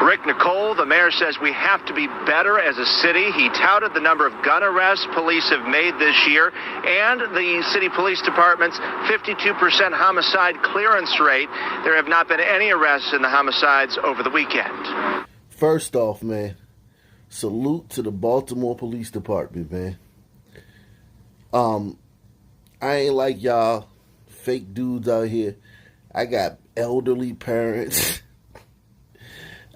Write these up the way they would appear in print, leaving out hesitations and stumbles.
Rick Nicole, the mayor, says we have to be better as a city. He touted the number of gun arrests police have made this year and the city police department's 52% homicide clearance rate. There have not been any arrests in the homicides over the weekend. First off, man, salute to the Baltimore Police Department, man. I ain't like y'all fake dudes out here. I got elderly parents.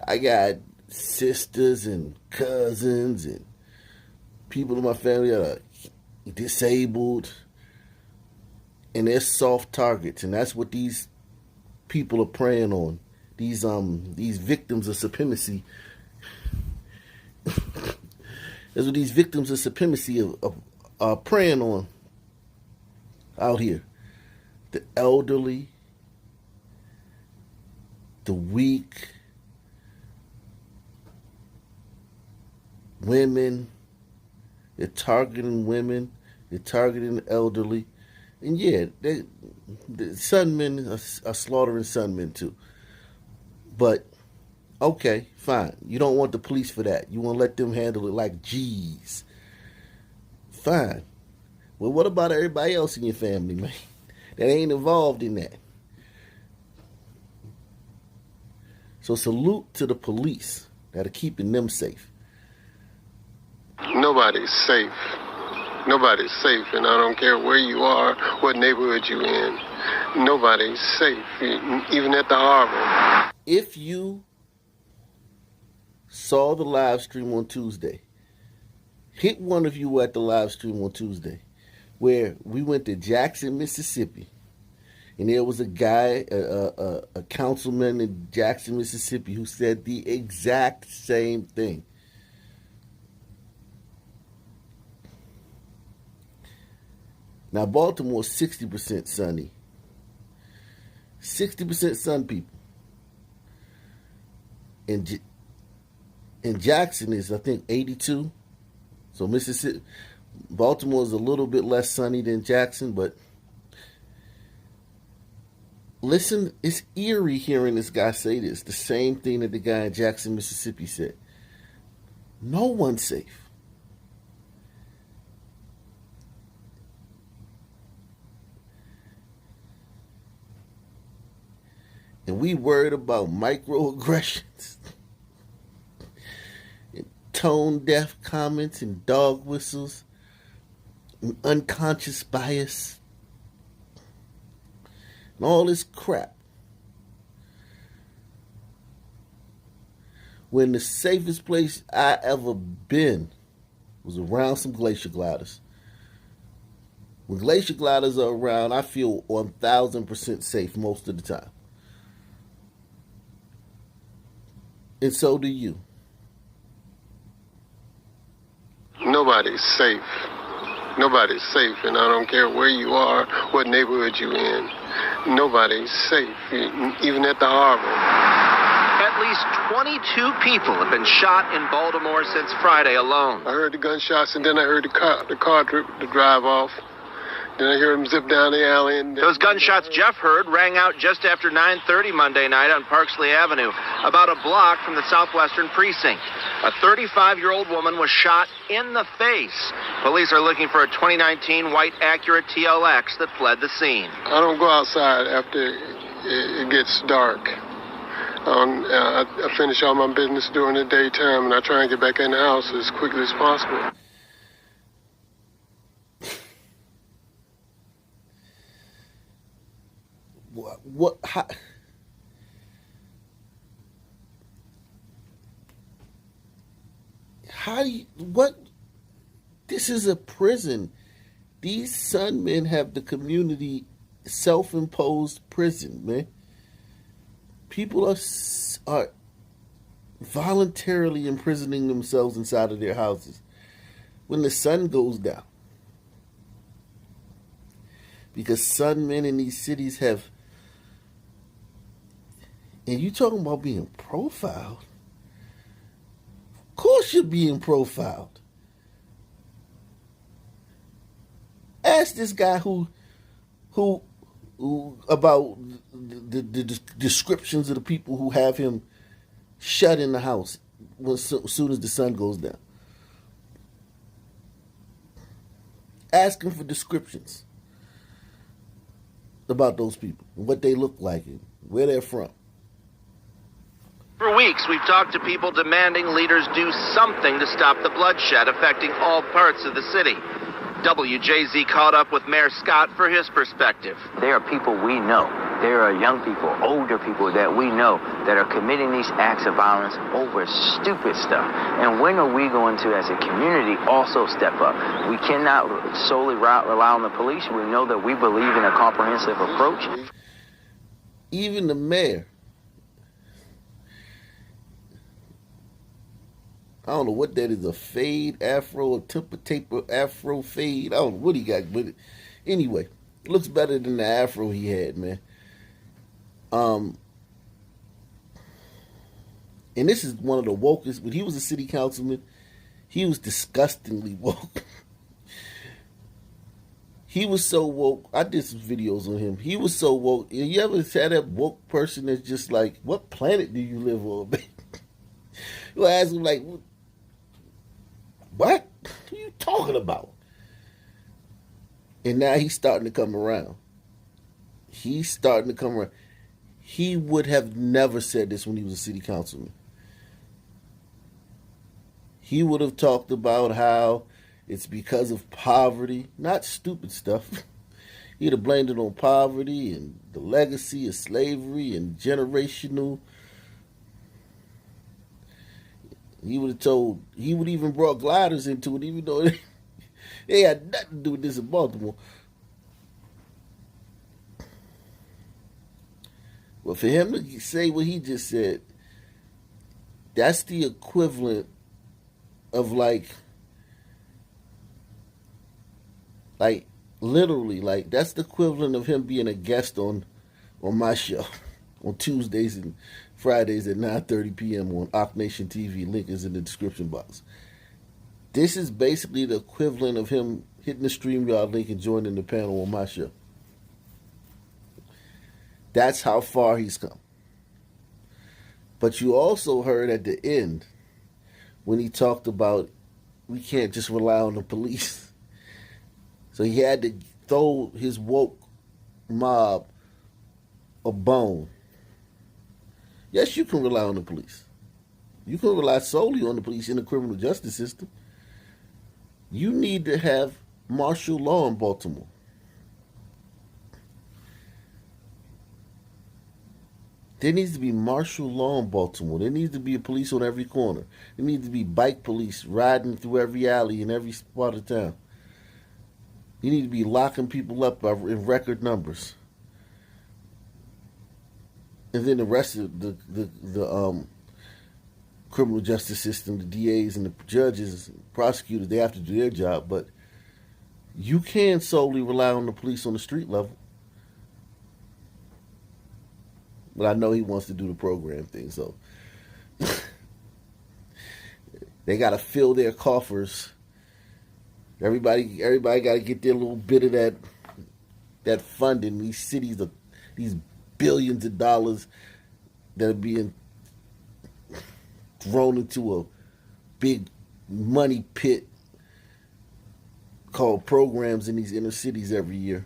I got sisters and cousins and people in my family that are disabled. And they're soft targets. And that's what these people are preying on. These victims of supremacy. That's what these victims of supremacy are preying on out here. The elderly, the weak, women. They're targeting women. They're targeting the elderly. And yeah, the sunmen are slaughtering sunmen too. But, okay, fine. You don't want the police for that. You want to let them handle it like G's. Fine. Well, what about everybody else in your family, man? That ain't involved in that. So salute to the police that are keeping them safe. Nobody's safe. Nobody's safe, and I don't care where you are, what neighborhood you're in. Nobody's safe, even at the harbor. If you saw the live stream on Tuesday, hit one of you at the live stream on Tuesday, where we went to Jackson, Mississippi, and there was a guy, a councilman in Jackson, Mississippi, who said the exact same thing. Now, Baltimore's 60% sunny. 60% sun people. And Jackson is, I think, 82. So Mississippi, Baltimore is a little bit less sunny than Jackson, but listen, it's eerie hearing this guy say this. The same thing that the guy in Jackson, Mississippi said. No one's safe. And we worried about microaggressions, and tone-deaf comments and dog whistles, and unconscious bias, and all this crap. When the safest place I ever been was around some glacier gliders. When glacier gliders are around, I feel 1,000% safe most of the time. And so do you. Nobody's safe. Nobody's safe, and I don't care where you are, what neighborhood you're in. Nobody's safe, even at the harbor. At least 22 people have been shot in Baltimore since Friday alone. I heard the gunshots, and then I heard the car drive off. Then I hear him zip down the alley. And those gunshots Jeff heard rang out just after 9:30 Monday night on Parksley Avenue, about a block from the southwestern precinct. A 35-year-old woman was shot in the face. Police are looking for a 2019 white Acura TLX that fled the scene. I don't go outside after it gets dark. I finish all my business during the daytime, and I try and get back in the house as quickly as possible. What? How do you? What? This is a prison. These sunmen have the community self-imposed prison, man. People are voluntarily imprisoning themselves inside of their houses when the sun goes down. Because sunmen in these cities have. And you talking about being profiled? Of course you're being profiled. Ask this guy who about the descriptions of the people who have him shut in the house as soon as the sun goes down. Asking for descriptions about those people, and what they look like, and where they're from. For weeks, we've talked to people demanding leaders do something to stop the bloodshed affecting all parts of the city. WJZ caught up with Mayor Scott for his perspective. There are people we know. There are young people, older people that we know that are committing these acts of violence over stupid stuff. And when are we going to, as a community, also step up? We cannot solely rely on the police. We know that we believe in a comprehensive approach. Even the mayor, I don't know what that is, a fade afro, a temper taper afro fade. I don't know what he got, but anyway, it looks better than the afro he had, man. And this is one of the wokest. When he was a city councilman, he was disgustingly woke. He was so woke. I did some videos on him. He was so woke. You ever had that woke person that's just like, what planet do you live on, man? You ask him like, what are you talking about? And now he's starting to come around. He's starting to come around. He would have never said this when he was a city councilman. He would have talked about how it's because of poverty, not stupid stuff. He'd have blamed it on poverty and the legacy of slavery and generational. He would even brought gliders into it, even though they had nothing to do with this in Baltimore. But for him to say what he just said, that's the equivalent of like literally, like that's the equivalent of him being a guest on my show on Tuesdays and Fridays at 9:30 p.m. on Ock Nation TV. Link is in the description box. This is basically the equivalent of him hitting the StreamYard link and joining the panel on my show. That's how far he's come. But you also heard at the end when he talked about we can't just rely on the police. So he had to throw his woke mob a bone. Yes, you can rely on the police. You can rely solely on the police in the criminal justice system. You need to have martial law in Baltimore. There needs to be martial law in Baltimore. There needs to be a police on every corner. There needs to be bike police riding through every alley in every part of town. You need to be locking people up in record numbers. And then the rest of the criminal justice system, the DAs and the judges, prosecutors, they have to do their job. But you can't solely rely on the police on the street level. But I know he wants to do the program thing, so they got to fill their coffers. Everybody got to get their little bit of that funding. These cities, these billions of dollars that are being thrown into a big money pit called programs in these inner cities every year.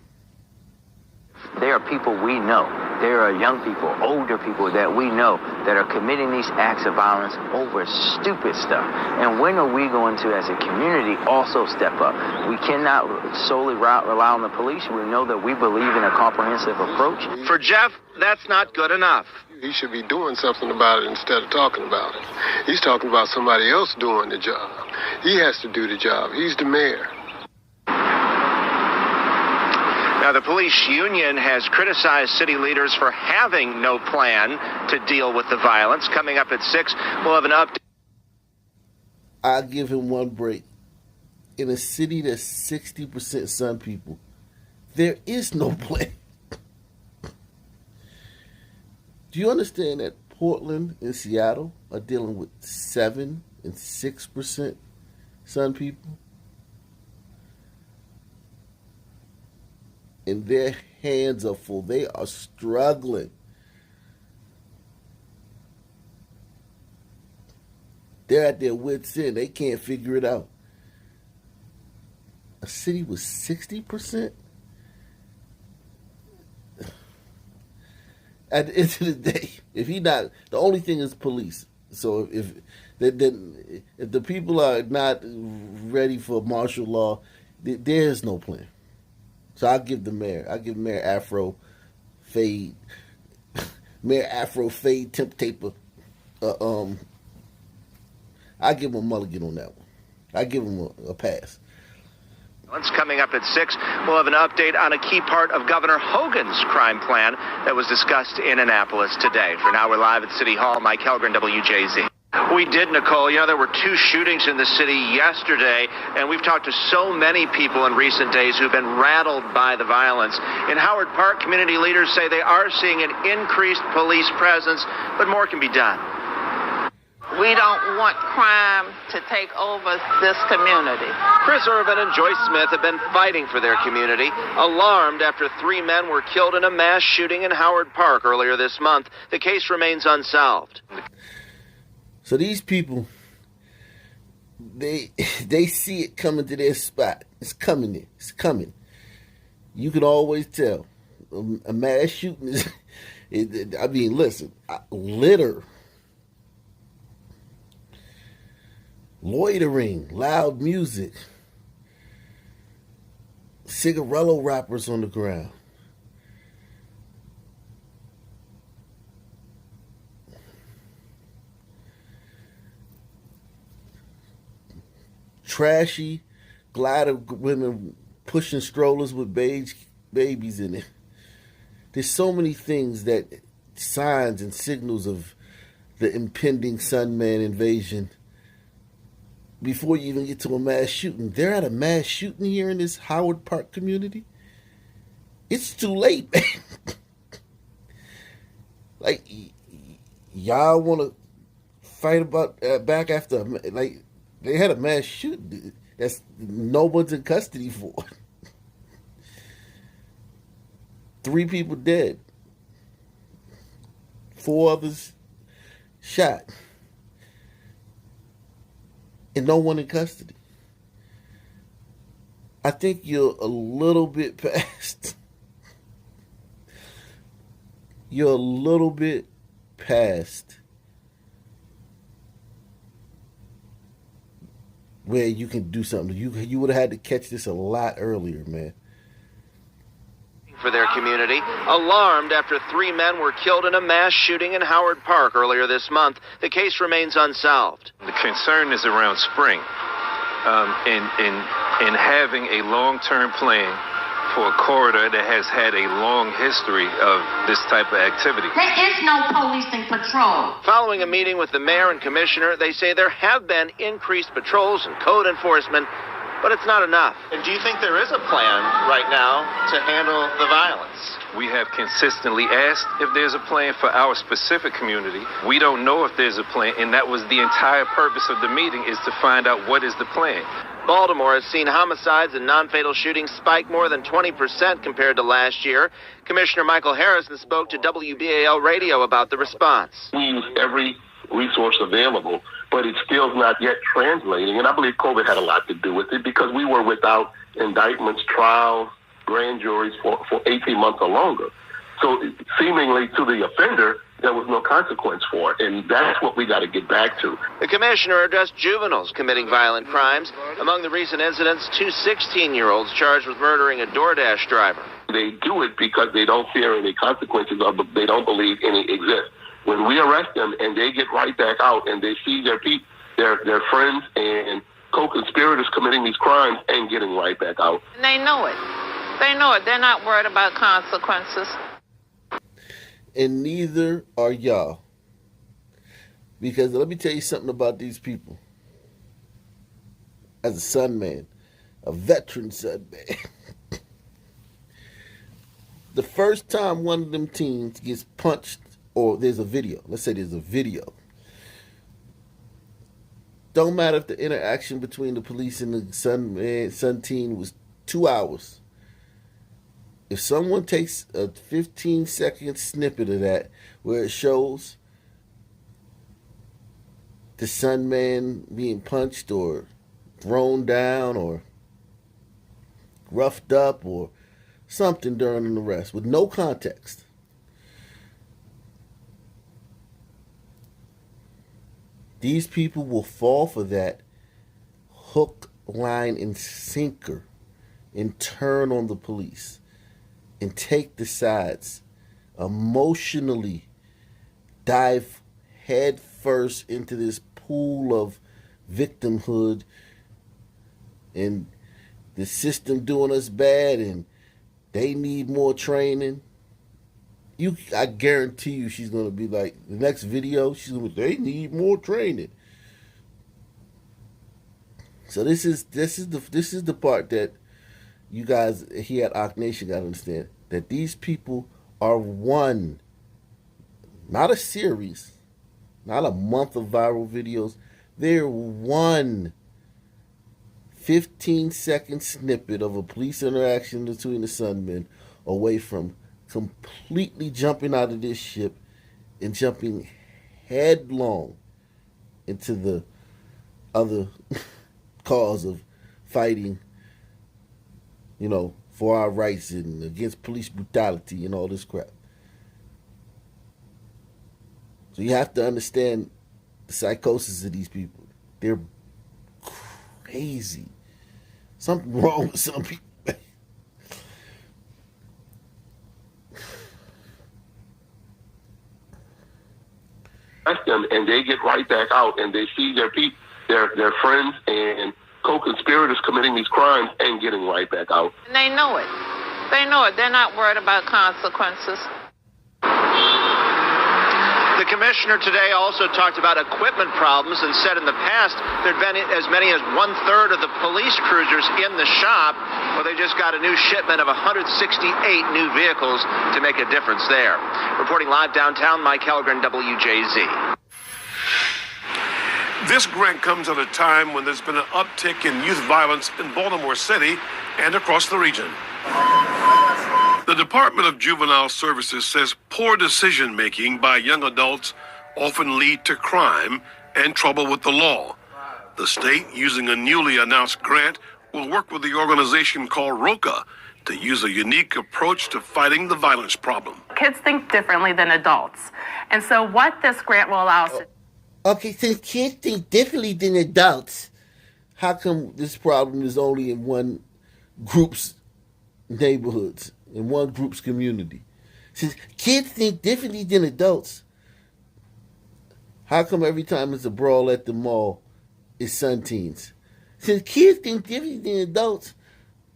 There are people we know. There are young people, older people that we know that are committing these acts of violence over stupid stuff. And when are we going to, as a community, also step up? We cannot solely rely on the police. We know that we believe in a comprehensive approach. For Jeff, that's not good enough. He should be doing something about it instead of talking about it. He's talking about somebody else doing the job. He has to do the job. He's the mayor. Now, the police union has criticized city leaders for having no plan to deal with the violence. Coming up at 6, we'll have an update. I'll give him one break. In a city that's 60% Sun people, there is no plan. Do you understand that Portland and Seattle are dealing with 7 and 6% Sun people? And their hands are full. They are struggling. They're at their wits' end. They can't figure it out. A city with 60%? At the end of the day, if he not, the only thing is police. So if the people are not ready for martial law, there is no plan. So I'll give the mayor. I'll give Mayor Afro fade. Mayor Afro fade temp taper. I give him a mulligan on that one. I give him a pass. It's coming up at 6. We'll have an update on a key part of Governor Hogan's crime plan that was discussed in Annapolis today. For now, we're live at City Hall. Mike Helgren, WJZ. We did, Nicole. You know, there were 2 shootings in the city yesterday, and we've talked to so many people in recent days who've been rattled by the violence. In Howard Park, community leaders say they are seeing an increased police presence, but more can be done. We don't want crime to take over this community. Chris Irvin and Joyce Smith have been fighting for their community, alarmed after 3 men were killed in a mass shooting in Howard Park earlier this month. The case remains unsolved. So these people, they see it coming to their spot. It's coming there. It's coming. You can always tell. A mass shooting is, I mean, listen, litter, loitering, loud music, cigarello wrappers on the ground. Trashy glider women pushing strollers with babies in it. There's so many things that signs and signals of the impending Sunman invasion before you even get to a mass shooting. They're at a mass shooting here in this Howard Park community. It's too late, man. Like, y'all want to fight about back after, like, they had a mass shooting that's no one's in custody for. 3 people dead. 4 others shot. And no one in custody. I think you're a little bit past. You're a little bit past where you can do something. You would have had to catch this a lot earlier, man. For their community, alarmed after 3 men were killed in a mass shooting in Howard Park earlier this month. The case remains unsolved. The concern is around spring, in having a long-term plan for a corridor that has had a long history of this type of activity. There is no policing patrol. Following a meeting with the mayor and commissioner, they say there have been increased patrols and code enforcement, but it's not enough. And do you think there is a plan right now to handle the violence? We have consistently asked if there's a plan for our specific community. We don't know if there's a plan, and that was the entire purpose of the meeting, is to find out what is the plan. Baltimore has seen homicides and non-fatal shootings spike more than 20% compared to last year. Commissioner Michael Harrison spoke to WBAL Radio about the response. We use every resource available, but it's still not yet translating. And I believe COVID had a lot to do with it because we were without indictments, trials, grand juries for 18 months or longer. So seemingly to the offender, there was no consequence for it. And that's what we got to get back to. The commissioner addressed juveniles committing violent crimes. Among the recent incidents, 2 16-year-olds charged with murdering a DoorDash driver. They do it because they don't fear any consequences or they don't believe any exist. When we arrest them and they get right back out and they see their friends and co-conspirators committing these crimes and getting right back out. And they know it. They know it. They're not worried about consequences. And neither are y'all. Because let me tell you something about these people. As a son man, a veteran son man. The first time one of them teens gets punched, or there's a video, let's say there's a video. Don't matter if the interaction between the police and the son teen was 2 hours. If someone takes a 15-second snippet of that where it shows the Sun Man being punched or thrown down or roughed up or something during an arrest with no context. These people will fall for that hook, line, and sinker and turn on the police and take the sides, emotionally dive head first into this pool of victimhood and the system doing us bad and they need more training. I guarantee you she's going to be like, the next video, she's going to be, they need more training. So this is the part that you guys here at Ock Nation got to understand, that these people are one, not a series, not a month of viral videos. They're one 15-second snippet of a police interaction between the Sunmen away from completely jumping out of this ship and jumping headlong into the other cause of fighting, for our rights and against police brutality and all this crap. So you have to understand the psychosis of these people. They're crazy. Something wrong with some people. Them and they get right back out and they see their friends and co-conspirators committing these crimes and getting right back out. And they know it. They know it. They're not worried about consequences. The commissioner today also talked about equipment problems and said in the past there'd been as many as 1/3 of the police cruisers in the shop. Well, they just got a new shipment of 168 new vehicles to make a difference there. Reporting live downtown, Mike Helgren, WJZ. This grant comes at a time when there's been an uptick in youth violence in Baltimore City and across the region. The Department of Juvenile Services says poor decision-making by young adults often lead to crime and trouble with the law. The state, using a newly announced grant, will work with the organization called ROCA to use a unique approach to fighting the violence problem. Kids think differently than adults. And so what this grant will allow us to... Okay, since kids think differently than adults, how come this problem is only in one group's neighborhoods, in one group's community? Since kids think differently than adults, how come every time it's a brawl at the mall, it's Sun Teens? Since kids think differently than adults,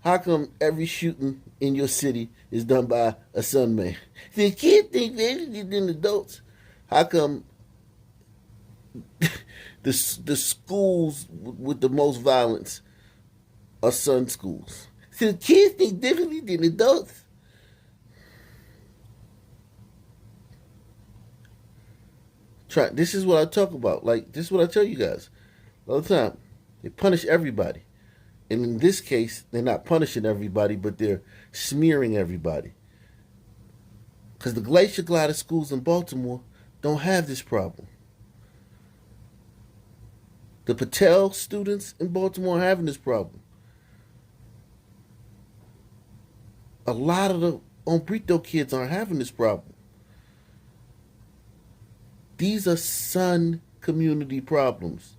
how come every shooting in your city is done by a Sun Man? Since kids think differently than adults, how come the schools with the most violence are Sun schools? Since kids think differently than adults, this is what I talk about. Like, this is what I tell you guys all the time. They punish everybody. And in this case, they're not punishing everybody, but they're smearing everybody. Because the Glacier Glider schools in Baltimore don't have this problem. The Patel students in Baltimore are having this problem. A lot of the Ombrito kids aren't having this problem. These are Sun community problems.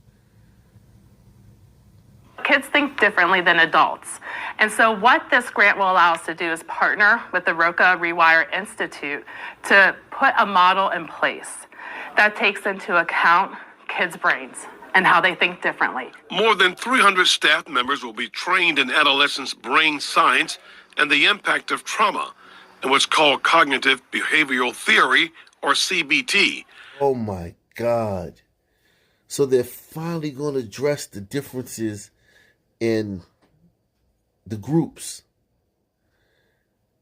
Kids think differently than adults. And so what this grant will allow us to do is partner with the Roca Rewire Institute to put a model in place that takes into account kids' brains and how they think differently. More than 300 staff members will be trained in adolescents' brain science and the impact of trauma and what's called cognitive behavioral theory, or CBT. Oh my God. So they're finally going to address the differences in the groups,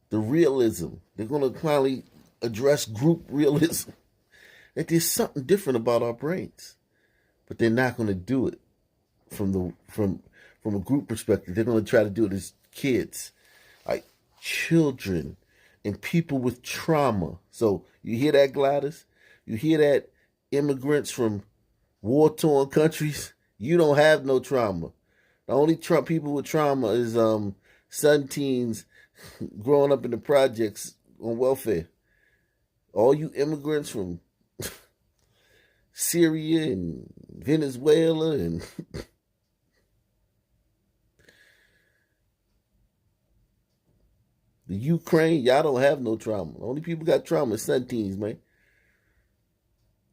the realism. They're going to finally address group realism. That there's something different about our brains, but they're not going to do it from a group perspective. They're going to try to do it as kids, like children and people with trauma. So you hear that, Gladys? You hear that? Immigrants from war-torn countries, you don't have no trauma. The only people with trauma is teenz growing up in the projects on welfare. All you immigrants from Syria and Venezuela and the Ukraine, y'all don't have no trauma. The only people got trauma is teenz, man.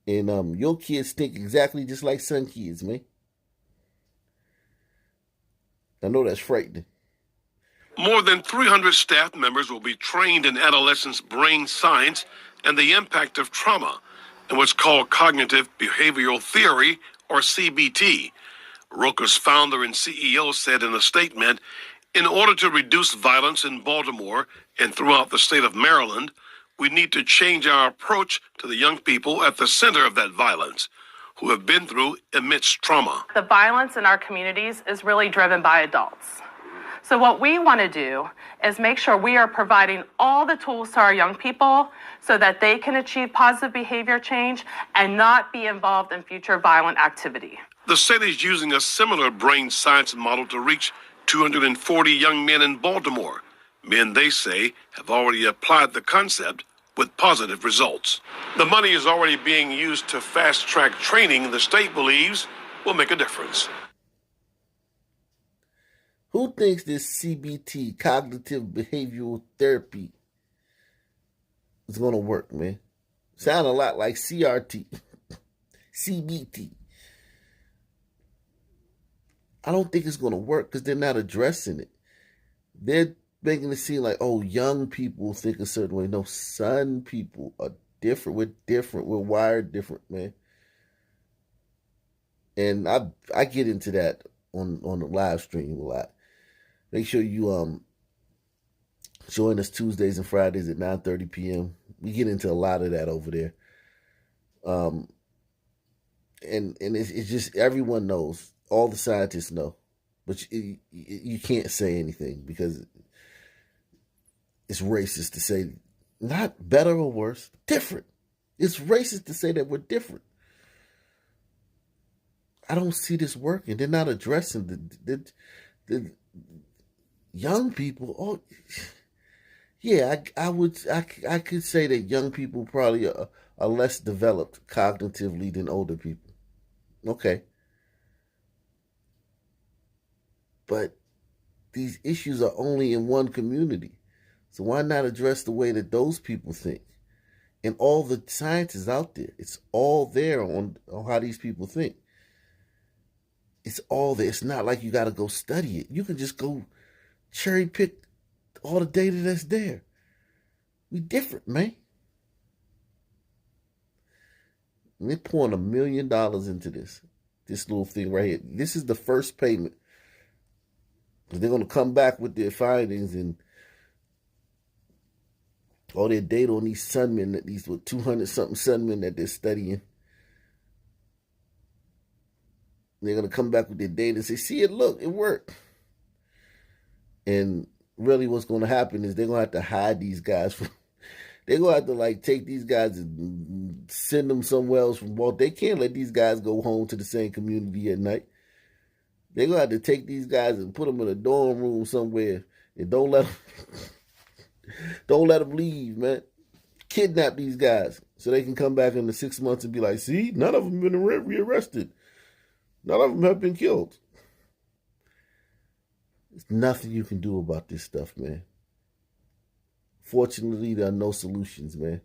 And your kids think exactly just like son kids, man. I know that's frightening. More than 300 staff members will be trained in adolescents' brain science and the impact of trauma and what's called cognitive behavioral theory, or CBT. Roca's founder and CEO said in a statement, in order to reduce violence in Baltimore and throughout the state of Maryland, we need to change our approach to the young people at the center of that violence, who have been through immense trauma. The violence in our communities is really driven by adults. So what we want to do is make sure we are providing all the tools to our young people so that they can achieve positive behavior change and not be involved in future violent activity. The state is using a similar brain science model to reach 240 young men in Baltimore. Men, they say, have already applied the concept with positive results. The money is already being used to fast-track training the state believes will make a difference. Who thinks this CBT, cognitive behavioral therapy, is going to work, man? Sound a lot like CRT, CBT. I don't think it's going to work because they're not addressing it. They're making it seem like, oh, young people think a certain way. No, son people are different. We're different. We're wired different, man. And I get into that on the live stream a lot. Make sure you join us Tuesdays and Fridays at 9:30 p.m. We get into a lot of that over there. And it's just, everyone knows. All the scientists know. But you can't say anything because it's racist to say not better or worse, different. It's racist to say that we're different. I don't see this working. They're not addressing the young people. Oh, yeah, I could say that young people probably are less developed cognitively than older people. Okay. But these issues are only in one community. So why not address the way that those people think? And all the science is out there. It's all there on how these people think. It's all there. It's not like you got to go study it. You can just go cherry pick all the data that's there. We different, man. And they're pouring $1 million into this little thing right here. This is the first payment. They're going to come back with their findings and all their data on these sunmen, these 200-something sunmen that they're studying. They're going to come back with their data and say, see it, look, it worked. And really what's going to happen is they're going to have to hide these guys from, they're going to have to like take these guys and send them somewhere else from Baltimore. They can't let these guys go home to the same community at night. They're going to have to take these guys and put them in a dorm room somewhere and don't let them leave, man. Kidnap these guys so they can come back in the 6 months and be like, see, none of them have been rearrested. None of them have been killed. There's nothing you can do about this stuff, man. Fortunately, there are no solutions, man.